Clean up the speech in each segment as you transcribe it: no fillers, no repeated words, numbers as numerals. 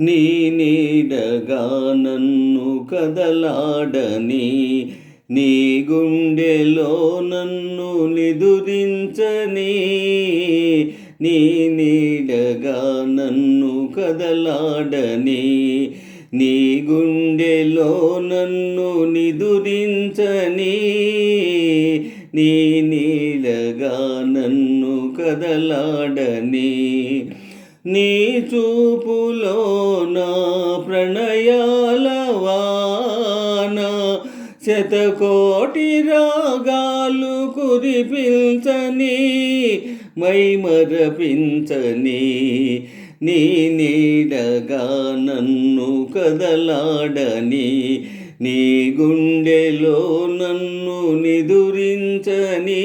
నీ నీడగా నన్ను కదలాడని, నీ గుండెలో నన్ను నిదురించని, నీ నీడగా నన్ను కదలాడని, నీ గుండెలో నన్ను నిదురించని, నీ నీడగా నన్ను కదలాడని, నీ చూపులో నా ప్రణయాల వాన శతకోటి రాగాలు కురిపించని, మైమరపించని, నీ నీడగా నన్ను కదలాడని, నీ గుండెలో నన్ను నిదురించని,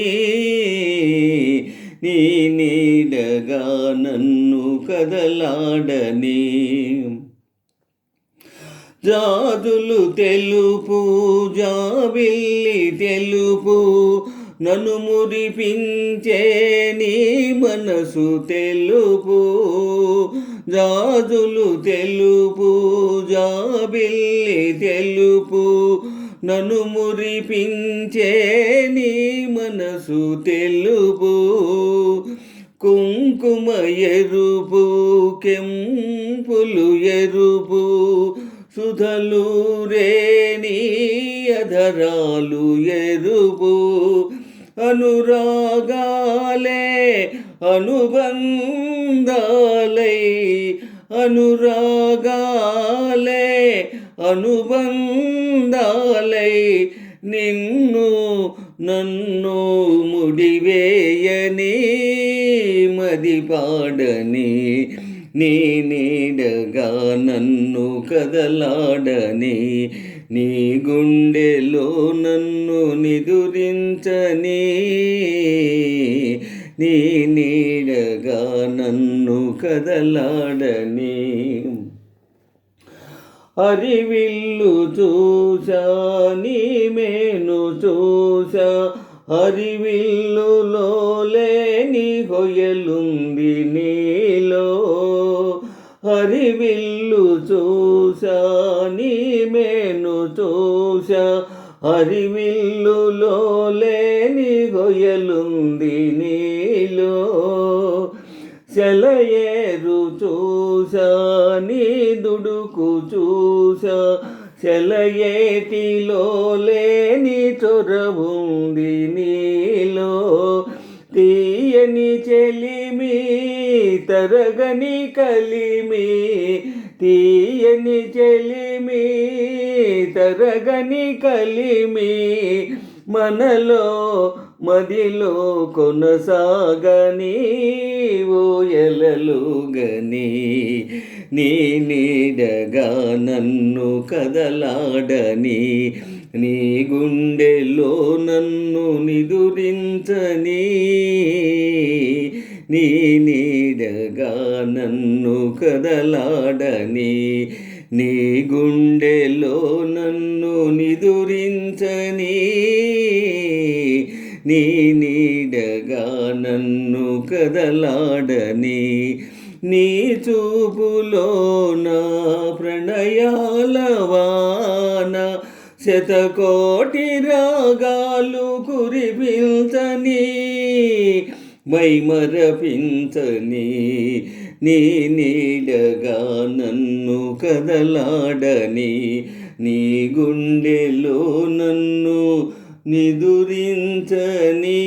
నీ నీడగా నన్ను కదలాడని. జాజులు తెలుపు జాబిల్లి తెలుపు, నన్ను మురిపించే నీ మనసు తెలుపు. జాజులు తెలుపు జాబిల్లి తెలుపు, నన్ను మురిపించే నీ మనసు తెలుపు. కుంకుమ ఎరుపు కెంపులు ఎరుపు, సుధలు రేణి అధరాలు ఎరుపు. అనురాగాలే అనుబంధాలై, అనురాగాలే అనుబంధాలై, నిన్ను నన్ను ముడివేయని, మది పాడని, నీ నీడగా నన్ను కదలాడని, నీ గుండెలో నన్ను నిదురించని, నీ నీడగా నన్ను కదలాడని. హరివిల్లు చూసా నీ మేను చూసా, హరివిల్లులో లేని హొయలుంది నీలో. హరివిల్లు చూసా నీ మేను చూసా, హరివిల్లులో లేని హొయలుంది నీలో. సెలయేరు చూసా నీ దుడుకు చూసా, సెలయేటిలో లేని చొరవుంది నీలో. తీయని చెలిమి తరగని కలిమి, తీయని చెలిమి తరగని కలిమి, మనలో మదిలో కొనసాగని ఊయలలుగని, నీ నీడగా నన్ను కదలాడని, నీ గుండెలో నన్ను నిదురించని, నీ నీడగా నన్ను కదలాడని, నీ గుండెలో నన్ను నిదురించని, నీ నీడగా నన్ను కదలాడని, నీ చూపులో నా ప్రణయాల వాన శతకోటి రాగాలు కురిపించని, మైమరపించని, నీ నీడగా నన్ను కదలాడని, నీ గుండెలో నన్ను నిదురించని.